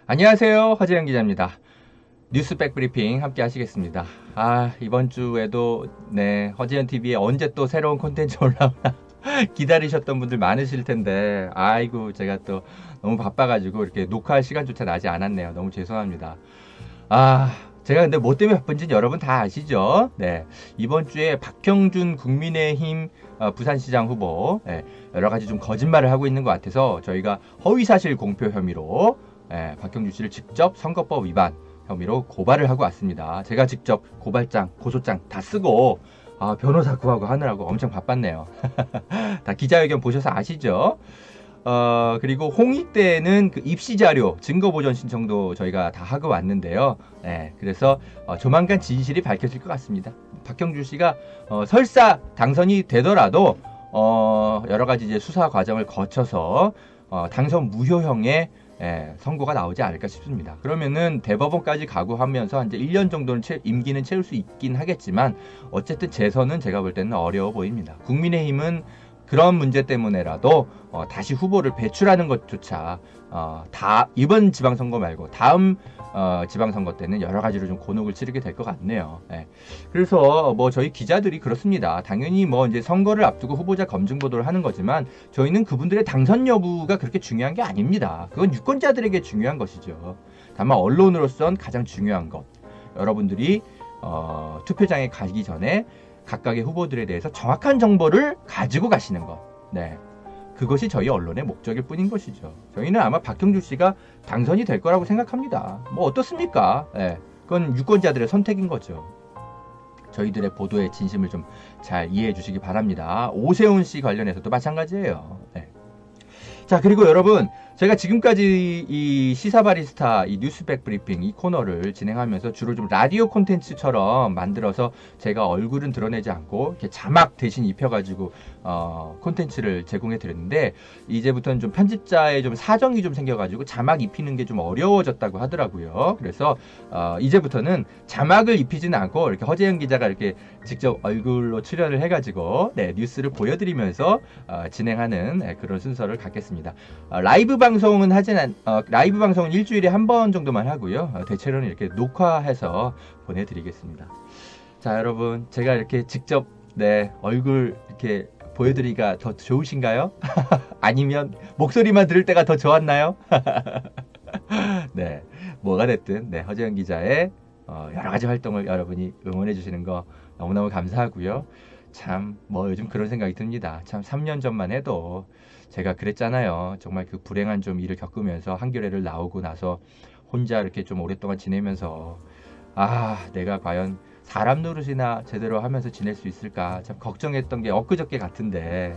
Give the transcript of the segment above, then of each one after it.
안녕하세요. 허재영 기자입니다. 뉴스 백브리핑 함께 하시겠습니다. 이번 주에도 허재현 TV에 언제 또 새로운 콘텐츠 올라오나 기다리셨던 분들 많으실 텐데, 아이고, 제가 또 너무 바빠가지고 이렇게 녹화할 시간조차 나지 않았네요. 너무 죄송합니다. 제가 근데 뭐 때문에 바쁜지는 여러분 다 아시죠? 이번 주에 박형준 국민의힘 부산시장 후보, 여러 가지 좀 거짓말을 하고 있는 것 같아서 저희가 허위사실 공표 혐의로 박형준 씨를 직접 선거법 위반 혐의로 고발을 하고 왔습니다. 제가 직접 고발장, 고소장 다 쓰고 변호사 구하고 하느라고 엄청 바빴네요. 다 기자회견 보셔서 아시죠? 그리고 홍익 때는 그 입시 자료 증거 보전 신청도 저희가 다 하고 왔는데요. 그래서 조만간 진실이 밝혀질 것 같습니다. 박형준 씨가 설사 당선이 되더라도 여러 가지 이제 수사 과정을 거쳐서 당선 무효형의 선고가 나오지 않을까 싶습니다. 그러면은 대법원까지 가고 하면서 이제 1년 정도는 임기는 채울 수 있긴 하겠지만 어쨌든 재선은 제가 볼 때는 어려워 보입니다. 국민의힘은 그런 문제 때문에라도 다시 후보를 배출하는 것조차 이번 지방선거 말고 다음 지방선거 때는 여러 가지로 좀 곤혹을 치르게 될 것 같네요. 그래서 뭐 저희 기자들이 그렇습니다. 당연히 뭐 이제 선거를 앞두고 후보자 검증 보도를 하는 거지만 저희는 그분들의 당선 여부가 그렇게 중요한 게 아닙니다. 그건 유권자들에게 중요한 것이죠. 다만 언론으로선 가장 중요한 것, 여러분들이 투표장에 가기 전에 각각의 후보들에 대해서 정확한 정보를 가지고 가시는 것. 그것이 저희 언론의 목적일 뿐인 것이죠. 저희는 아마 박형준 씨가 당선이 될 거라고 생각합니다. 뭐 어떻습니까? 그건 유권자들의 선택인 거죠. 저희들의 보도의 진심을 좀 잘 이해해 주시기 바랍니다. 오세훈 씨 관련해서도 마찬가지예요. 자, 그리고 여러분, 제가 지금까지 이 시사바리스타, 이 뉴스백 브리핑 이 코너를 진행하면서 주로 좀 라디오 콘텐츠처럼 만들어서 제가 얼굴은 드러내지 않고 이렇게 자막 대신 입혀가지고 콘텐츠를 제공해 드렸는데, 이제부터는 좀 편집자의 좀 사정이 좀 생겨가지고 자막 입히는 게 좀 어려워졌다고 하더라고요. 그래서 이제부터는 자막을 입히지는 않고 이렇게 허재영 기자가 이렇게 직접 얼굴로 출연을 해가지고 뉴스를 보여드리면서 진행하는 그런 순서를 갖겠습니다. 라이브 방송은 라이브 방송은 일주일에 한 번 정도만 하고요. 대체로는 이렇게 녹화해서 보내드리겠습니다. 자, 여러분, 제가 이렇게 직접 얼굴 이렇게 보여드리기가 더 좋으신가요? 아니면 목소리만 들을 때가 더 좋았나요? 뭐가 됐든 허재영 기자의 여러 가지 활동을 여러분이 응원해 주시는 거 너무너무 감사하고요. 참 요즘 그런 생각이 듭니다. 참 3년 전만 해도 제가 그랬잖아요. 정말 그 불행한 좀 일을 겪으면서 한겨레를 나오고 나서 혼자 이렇게 좀 오랫동안 지내면서 내가 과연 사람 노릇이나 제대로 하면서 지낼 수 있을까 참 걱정했던 게 엊그저께 같은데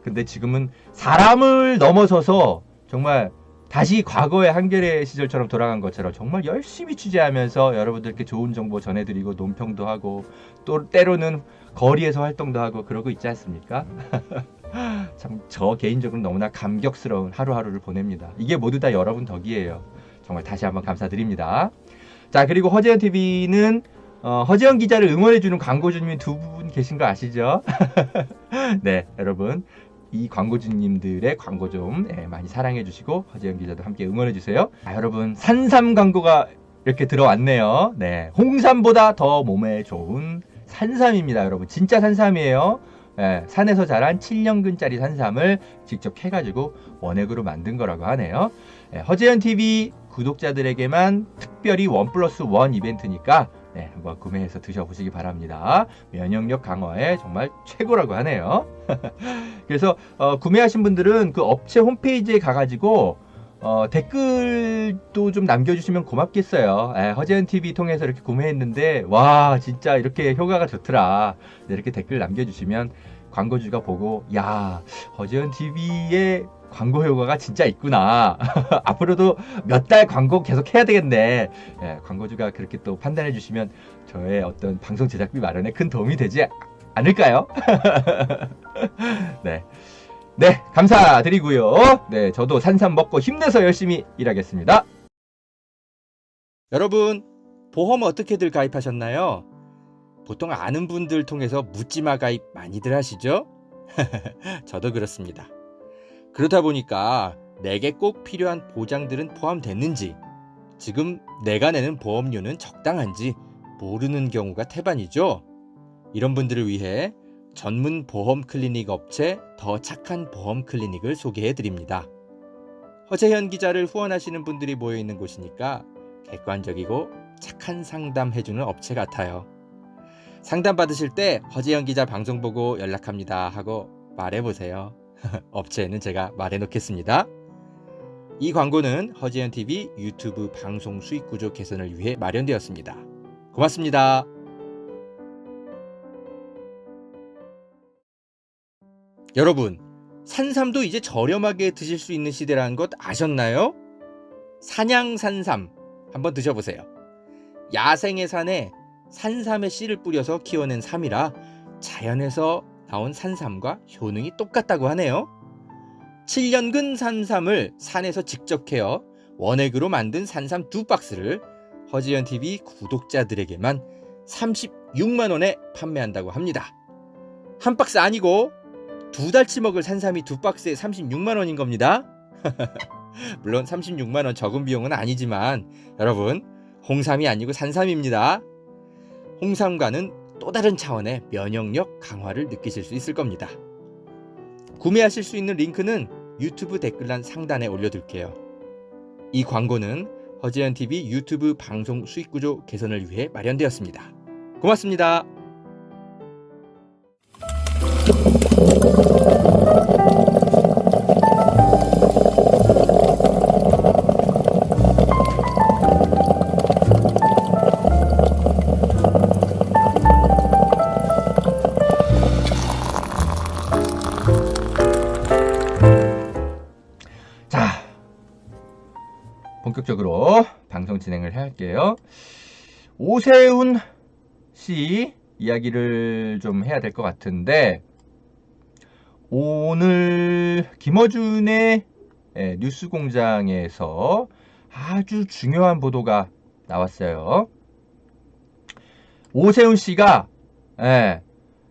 근데 지금은 사람을 넘어서서 정말 다시 과거의 한겨레 시절처럼 돌아간 것처럼 정말 열심히 취재하면서 여러분들께 좋은 정보 전해드리고 논평도 하고 또 때로는 거리에서 활동도 하고 그러고 있지 않습니까? 참 저 개인적으로 너무나 감격스러운 하루하루를 보냅니다. 이게 모두 다 여러분 덕이에요. 정말 다시 한번 감사드립니다. 자, 그리고 허재현 TV는 허재현 기자를 응원해주는 광고주님이 두 분 계신 거 아시죠? 여러분 이 광고주님들의 광고 좀 많이 사랑해 주시고 허재현 기자도 함께 응원해 주세요. 여러분 산삼 광고가 이렇게 들어왔네요. 홍삼보다 더 몸에 좋은 산삼입니다. 여러분 진짜 산삼이에요. 산에서 자란 7년근짜리 산삼을 직접 캐가지고 원액으로 만든 거라고 하네요. 허재현 TV 구독자들에게만 특별히 1+1 이벤트니까 한번 구매해서 드셔보시기 바랍니다. 면역력 강화에 정말 최고라고 하네요. 그래서 구매하신 분들은 그 업체 홈페이지에 가가지고 댓글도 좀 남겨주시면 고맙겠어요. 허재현 TV 통해서 이렇게 구매했는데 와 진짜 이렇게 효과가 좋더라. 이렇게 댓글 남겨주시면 광고주가 보고 야 허재현 TV의 광고 효과가 진짜 있구나. 앞으로도 몇 달 광고 계속 해야 되겠네. 광고주가 그렇게 또 판단해 주시면 저의 어떤 방송 제작비 마련에 큰 도움이 되지 않을까요? 감사드리고요. 저도 산삼 먹고 힘내서 열심히 일하겠습니다. 여러분, 보험 어떻게들 가입하셨나요? 보통 아는 분들 통해서 묻지마 가입 많이들 하시죠? 저도 그렇습니다. 그러다 보니까 내게 꼭 필요한 보장들은 포함됐는지, 지금 내가 내는 보험료는 적당한지 모르는 경우가 태반이죠. 이런 분들을 위해 전문 보험 클리닉 업체 더 착한 보험 클리닉을 소개해 드립니다. 허재현 기자를 후원하시는 분들이 모여 있는 곳이니까 객관적이고 착한 상담해주는 업체 같아요. 상담 받으실 때 허재현 기자 방송 보고 연락합니다 하고 말해보세요. 업체에는 제가 말해놓겠습니다. 이 광고는 허재현TV 유튜브 방송 수익 구조 개선을 위해 마련되었습니다. 고맙습니다. 여러분, 산삼도 이제 저렴하게 드실 수 있는 시대라는 것 아셨나요? 산양산삼 한번 드셔보세요. 야생의 산에 산삼의 씨를 뿌려서 키워낸 삼이라 자연에서 나온 산삼과 효능이 똑같다고 하네요. 7년근 산삼을 산에서 직접 캐어 원액으로 만든 산삼 2박스를 허지연TV 구독자들에게만 36만원에 판매한다고 합니다. 한 박스 아니고 2달치 먹을 산삼이 2박스에 36만원인 겁니다. 물론 36만원 적은 비용은 아니지만 여러분, 홍삼이 아니고 산삼입니다. 홍삼과는 또 다른 차원의 면역력 강화를 느끼실 수 있을 겁니다. 구매하실 수 있는 링크는 유튜브 댓글란 상단에 올려둘게요. 이 광고는 허재현TV 유튜브 방송 수익구조 개선을 위해 마련되었습니다. 고맙습니다. 자, 본격적으로 방송 진행을 할게요. 오세훈 씨 이야기를 좀 해야 될 것 같은데, 오늘 김어준의 뉴스공장에서 아주 중요한 보도가 나왔어요. 오세훈 씨가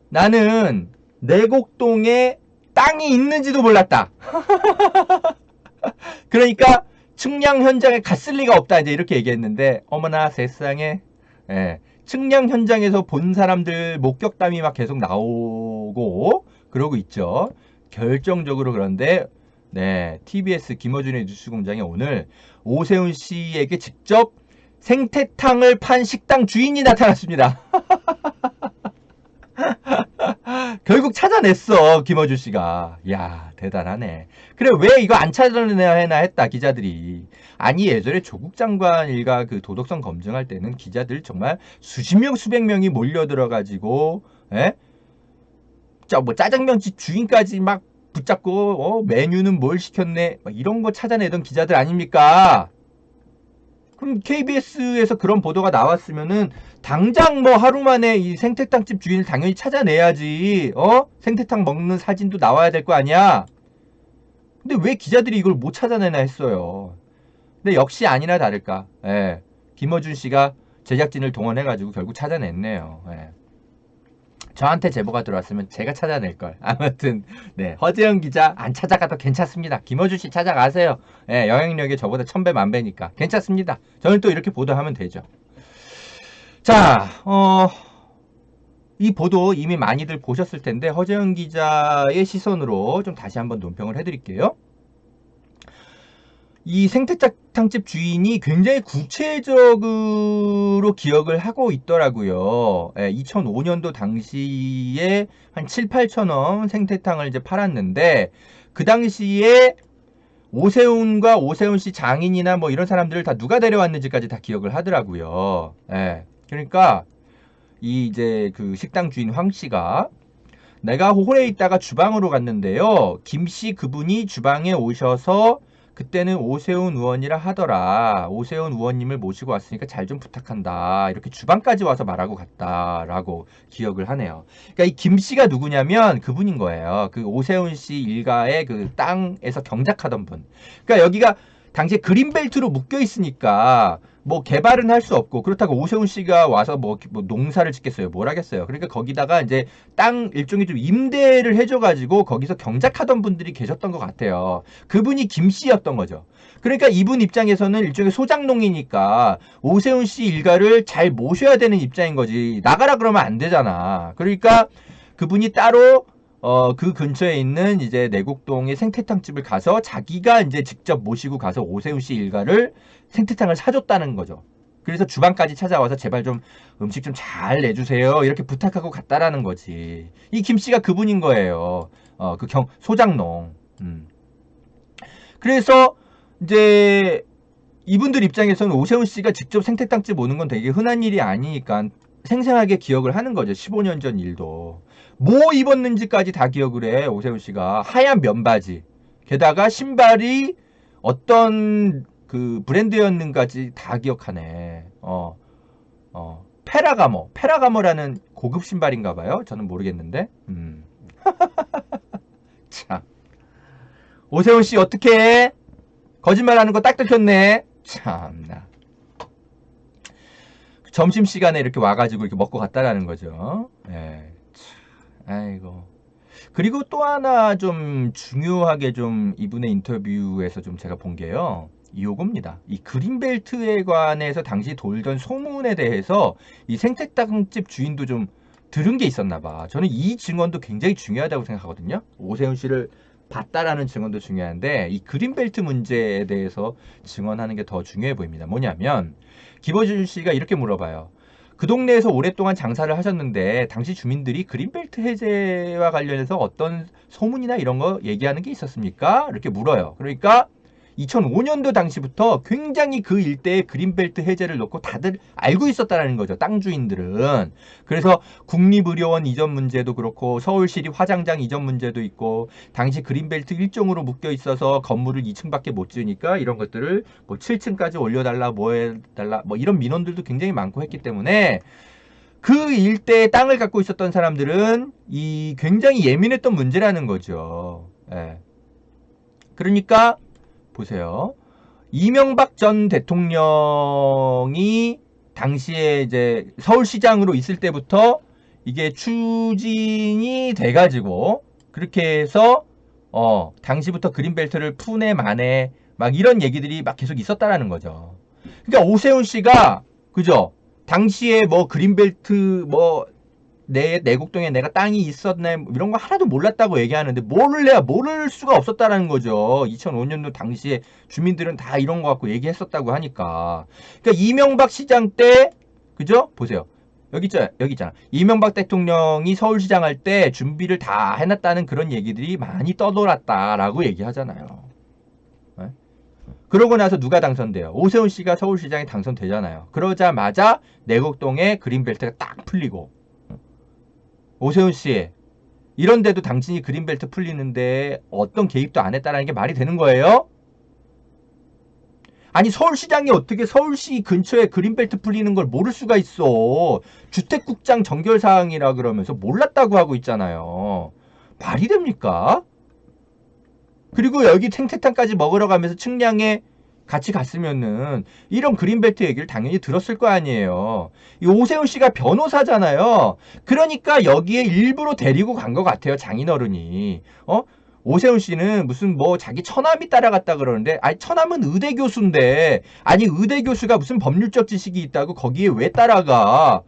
나는 내곡동에 땅이 있는지도 몰랐다. 그러니까 측량 현장에 갔을 리가 없다, 이제 이렇게 얘기했는데, 어머나 세상에, 측량 현장에서 본 사람들 목격담이 막 계속 나오고 그러고 있죠. 결정적으로 그런데 TBS 김어준의 뉴스공장에 오늘 오세훈 씨에게 직접 생태탕을 판 식당 주인이 나타났습니다. 결국 찾아냈어, 김어준 씨가. 이야, 대단하네. 그래, 왜 이거 안 찾아내나 했다, 기자들이. 아니, 예전에 조국 장관 일가 그 도덕성 검증할 때는 기자들 정말 수십 명, 수백 명이 몰려들어가지고, 뭐 짜장면집 주인까지 막 붙잡고, 메뉴는 뭘 시켰네, 이런 거 찾아내던 기자들 아닙니까? 그럼 KBS에서 그런 보도가 나왔으면은 당장 뭐 하루 만에 이 생태탕집 주인을 당연히 찾아내야지. 생태탕 먹는 사진도 나와야 될 거 아니야. 근데 왜 기자들이 이걸 못 찾아내나 했어요. 근데 역시 아니나 다를까, 김어준 씨가 제작진을 동원해가지고 결국 찾아냈네요. 저한테 제보가 들어왔으면 제가 찾아낼 걸. 아무튼 허재현 기자 안 찾아가도 괜찮습니다. 김어준 씨 찾아가세요. 영향력이 저보다 1000배 만배니까 괜찮습니다. 저는 또 이렇게 보도하면 되죠. 자, 이 보도 이미 많이들 보셨을 텐데 허재현 기자의 시선으로 좀 다시 한번 논평을 해드릴게요. 이 생태탕집 주인이 굉장히 구체적으로 기억을 하고 있더라고요. 2005년도 당시에 한 7, 8천 원 생태탕을 이제 팔았는데, 그 당시에 오세훈과 오세훈 씨 장인이나 뭐 이런 사람들을 다 누가 데려왔는지까지 다 기억을 하더라고요. 그러니까 이제 그 식당 주인 황 씨가, 내가 홀에 있다가 주방으로 갔는데요, 김 씨 그분이 주방에 오셔서 그때는 오세훈 의원이라 하더라. 오세훈 의원님을 모시고 왔으니까 잘 좀 부탁한다. 이렇게 주방까지 와서 말하고 갔다라고 기억을 하네요. 그러니까 이 김 씨가 누구냐면 그분인 거예요. 그 오세훈 씨 일가의 그 땅에서 경작하던 분. 그러니까 여기가 당시에 그린벨트로 묶여 있으니까 뭐 개발은 할 수 없고, 그렇다고 오세훈 씨가 와서 뭐 농사를 짓겠어요? 뭘 하겠어요? 그러니까 거기다가 이제 땅 일종의 좀 임대를 해줘가지고 거기서 경작하던 분들이 계셨던 것 같아요. 그분이 김 씨였던 거죠. 그러니까 이분 입장에서는 일종의 소장농이니까 오세훈 씨 일가를 잘 모셔야 되는 입장인 거지. 나가라 그러면 안 되잖아. 그러니까 그분이 따로 그 근처에 있는 이제 내곡동의 생태탕 집을 가서 자기가 이제 직접 모시고 가서 오세훈 씨 일가를 생태탕을 사줬다는 거죠. 그래서 주방까지 찾아와서 제발 좀 음식 좀 잘 내주세요. 이렇게 부탁하고 갔다라는 거지. 이 김 씨가 그분인 거예요. 소장농. 그래서 이제 이분들 입장에서는 오세훈 씨가 직접 생태탕집 오는 건 되게 흔한 일이 아니니까 생생하게 기억을 하는 거죠. 15년 전 일도. 뭐 입었는지까지 다 기억을 해. 오세훈 씨가 하얀 면바지, 게다가 신발이 어떤 그 브랜드였는가지 다 기억하네. 페라가모라는 고급 신발인가 봐요. 저는 모르겠는데. 참. 오세훈 씨 어떻게 해? 거짓말하는 거 딱 들켰네. 참나. 점심시간에 이렇게 와가지고 이렇게 먹고 갔다라는 거죠. 예. 아이고. 그리고 또 하나 좀 중요하게 좀 이분의 인터뷰에서 좀 제가 본 게요. 요겁니다. 이 그린벨트에 관해서 당시 돌던 소문에 대해서 이 생태탕집 주인도 좀 들은 게 있었나 봐. 저는 이 증언도 굉장히 중요하다고 생각하거든요. 오세훈 씨를 봤다라는 증언도 중요한데 이 그린벨트 문제에 대해서 증언하는 게 더 중요해 보입니다. 뭐냐면 김어준 씨가 이렇게 물어봐요. 그 동네에서 오랫동안 장사를 하셨는데 당시 주민들이 그린벨트 해제와 관련해서 어떤 소문이나 이런 거 얘기하는 게 있었습니까? 이렇게 물어요. 그러니까 2005년도 당시부터 굉장히 그 일대에 그린벨트 해제를 놓고 다들 알고 있었다는 거죠. 땅 주인들은. 그래서 국립의료원 이전 문제도 그렇고 서울시립 화장장 이전 문제도 있고 당시 그린벨트 일종으로 묶여 있어서 건물을 2층밖에 못 지으니까 이런 것들을 뭐 7층까지 올려달라 뭐 해달라 뭐 이런 민원들도 굉장히 많고 했기 때문에 그 일대에 땅을 갖고 있었던 사람들은 이 굉장히 예민했던 문제라는 거죠. 예. 그러니까 보세요. 이명박 전 대통령이 당시에 이제 서울시장으로 있을 때부터 이게 추진이 돼가지고 그렇게 해서 당시부터 그린벨트를 푸네 마네 막 이런 얘기들이 막 계속 있었다라는 거죠. 그러니까 오세훈 씨가 그죠? 당시에 뭐 그린벨트 뭐 내곡동에 내가 땅이 있었네 이런 거 하나도 몰랐다고 얘기하는데 모를 수가 없었다라는 거죠. 2005년도 당시에 주민들은 다 이런 거 갖고 얘기했었다고 하니까. 그러니까 이명박 시장 때 그죠? 보세요. 여기 있잖아. 이명박 대통령이 서울시장 할 때 준비를 다 해놨다는 그런 얘기들이 많이 떠돌았다라고 얘기하잖아요. 네? 그러고 나서 누가 당선돼요? 오세훈 씨가 서울시장에 당선되잖아요. 그러자마자 내곡동에 그린벨트가 딱 풀리고 오세훈 씨, 이런데도 당신이 그린벨트 풀리는데 어떤 개입도 안 했다는 게 말이 되는 거예요? 아니 서울시장이 어떻게 서울시 근처에 그린벨트 풀리는 걸 모를 수가 있어. 주택국장 정결사항이라 그러면서 몰랐다고 하고 있잖아요. 말이 됩니까? 그리고 여기 생태탕까지 먹으러 가면서 측량에 같이 갔으면은 이런 그린벨트 얘기를 당연히 들었을 거 아니에요. 이 오세훈 씨가 변호사잖아요. 그러니까 여기에 일부러 데리고 간 것 같아요. 장인어른이. 오세훈 씨는 무슨 뭐 자기 처남이 따라갔다 그러는데 아니 처남은 의대 교수인데 아니 의대 교수가 무슨 법률적 지식이 있다고 거기에 왜 따라가?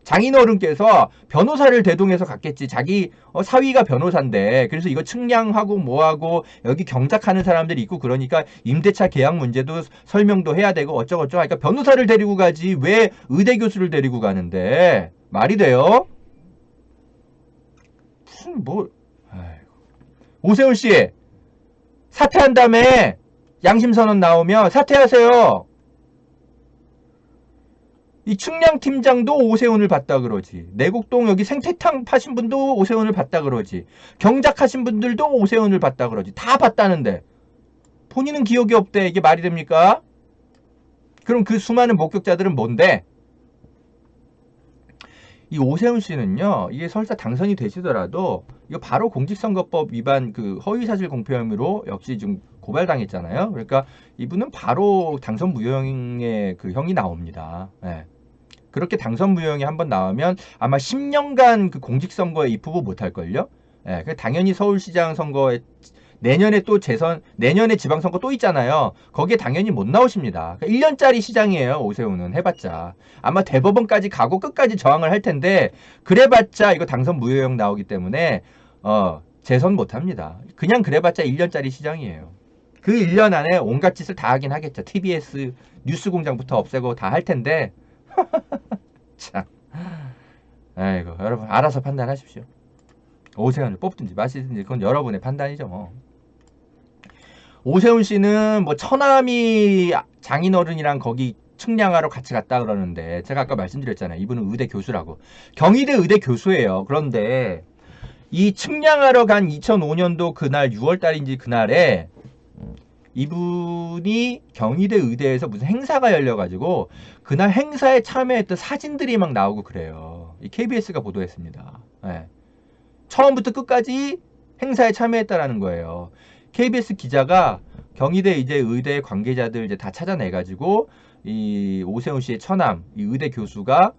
장인어른께서 변호사를 대동해서 갔겠지. 자기 사위가 변호사인데 그래서 이거 측량하고 뭐하고 여기 경작하는 사람들이 있고 그러니까 임대차 계약 문제도 설명도 해야 되고 어쩌고저쩌고 하니까 변호사를 데리고 가지 왜 의대 교수를 데리고 가는데 말이 돼요? 무슨 뭐 아이고. 오세훈 씨 사퇴한 다음에 양심선언 나오면 사퇴하세요. 이 측량팀장도 오세훈을 봤다 그러지. 내곡동 여기 생태탕 파신 분도 오세훈을 봤다 그러지. 경작하신 분들도 오세훈을 봤다 그러지. 다 봤다는데 본인은 기억이 없대. 이게 말이 됩니까? 그럼 그 수많은 목격자들은 뭔데? 이 오세훈 씨는요. 이게 설사 당선이 되시더라도 이거 바로 공직선거법 위반 그 허위사실 공표 혐의로 역시 좀 고발당했잖아요. 그러니까 이분은 바로 당선 무효형의 그 형이 나옵니다. 예. 그렇게 당선 무효형이 한번 나오면 아마 10년간 그 공직선거에 입후보 못할걸요? 예, 당연히 서울시장 선거에 내년에 또 내년에 지방선거 또 있잖아요. 거기에 당연히 못 나오십니다. 그러니까 1년짜리 시장이에요, 오세훈은. 해봤자. 아마 대법원까지 가고 끝까지 저항을 할 텐데, 그래봤자 이거 당선 무효형 나오기 때문에, 재선 못 합니다. 그냥 그래봤자 1년짜리 시장이에요. 그 1년 안에 온갖 짓을 다 하긴 하겠죠. TBS 뉴스공장부터 없애고 다 할 텐데, 참. 아이고, 여러분, 알아서 판단하십시오. 오세훈을 뽑든지 마시든지 그건 여러분의 판단이죠, 뭐. 오세훈 씨는 뭐 처남이 장인어른이랑 거기 측량하러 같이 갔다 그러는데, 제가 아까 말씀드렸잖아요. 이분은 의대 교수라고. 경희대 의대 교수예요. 그런데 이 측량하러 간 2005년도 그날 6월달인지 그날에 이분이 경희대 의대에서 무슨 행사가 열려가지고 그날 행사에 참여했던 사진들이 막 나오고 그래요. 이 KBS가 보도했습니다. 네. 처음부터 끝까지 행사에 참여했다라는 거예요. KBS 기자가 경희대 이제 의대 관계자들 이제 다 찾아내가지고 이 오세훈 씨의 처남, 이 의대 교수가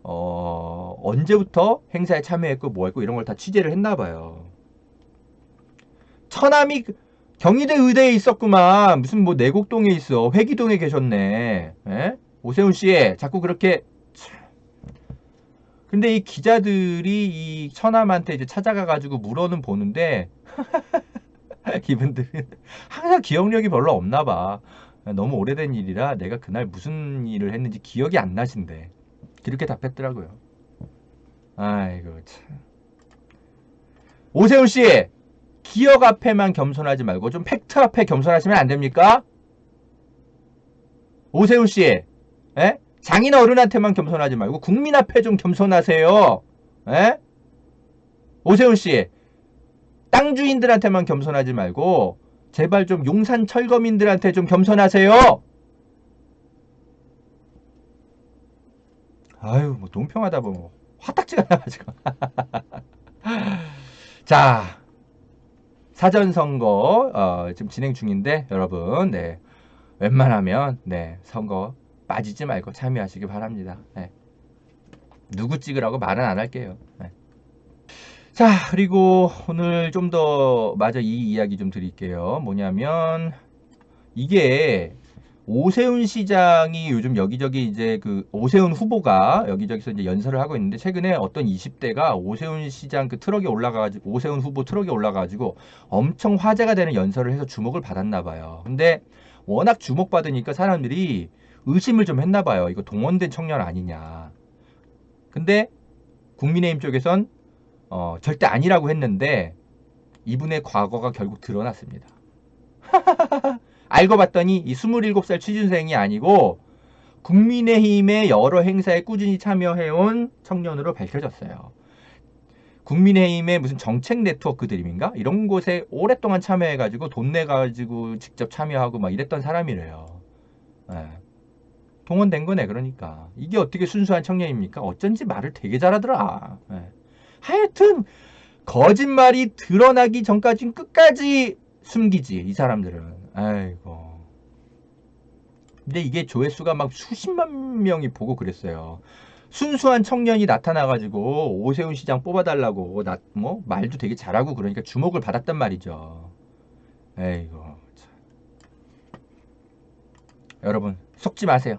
언제부터 행사에 참여했고 뭐 했고 이런 걸 다 취재를 했나 봐요. 처남이 경희대 의대에 있었구만. 무슨 뭐 내곡동에 있어. 회기동에 계셨네. 에? 오세훈 씨 자꾸 그렇게. 근데 이 기자들이 이 처남한테 이제 찾아가가지고 물어는 보는데 이분들은 항상 기억력이 별로 없나 봐. 너무 오래된 일이라 내가 그날 무슨 일을 했는지 기억이 안 나신대. 그렇게 답했더라고요. 아이고 참. 오세훈 씨 기억 앞에만 겸손하지 말고 좀 팩트 앞에 겸손하시면 안 됩니까? 오세훈 씨, 에? 장인 어른한테만 겸손하지 말고 국민 앞에 좀 겸손하세요. 에? 오세훈 씨, 땅 주인들한테만 겸손하지 말고 제발 좀 용산 철거민들한테 좀 겸손하세요. 아유, 뭐 논평하다 보면 화딱지가 나가지고. 자, 사전선거 지금 진행 중인데 여러분, 네, 웬만하면 네 선거 빠지지 말고 참여하시기 바랍니다. 네. 누구 찍으라고 말은 안 할게요. 네. 자, 그리고 오늘 좀 더 마저 이 이야기 좀 드릴게요. 뭐냐면 이게 오세훈 시장이 요즘 여기저기 이제 그 오세훈 후보가 여기저기서 이제 연설을 하고 있는데 최근에 어떤 20대가 오세훈 시장 그 트럭에 올라가가지고 오세훈 후보 트럭에 올라가가지고 엄청 화제가 되는 연설을 해서 주목을 받았나 봐요. 근데 워낙 주목받으니까 사람들이 의심을 좀 했나 봐요. 이거 동원된 청년 아니냐. 근데 국민의힘 쪽에선 절대 아니라고 했는데 이분의 과거가 결국 드러났습니다. 알고 봤더니 이 27살 취준생이 아니고 국민의힘의 여러 행사에 꾸준히 참여해온 청년으로 밝혀졌어요. 국민의힘의 무슨 정책 네트워크 드림인가? 이런 곳에 오랫동안 참여해가지고 돈 내가지고 직접 참여하고 막 이랬던 사람이래요. 네. 동원된 거네, 그러니까. 이게 어떻게 순수한 청년입니까? 어쩐지 말을 되게 잘하더라. 네. 하여튼, 거짓말이 드러나기 전까지는 끝까지 숨기지, 이 사람들은. 아이고. 근데 이게 조회수가 막 수십만 명이 보고 그랬어요. 순수한 청년이 나타나가지고 오세훈 시장 뽑아달라고 뭐 말도 되게 잘하고 그러니까 주목을 받았단 말이죠. 에이고 참. 여러분 속지 마세요.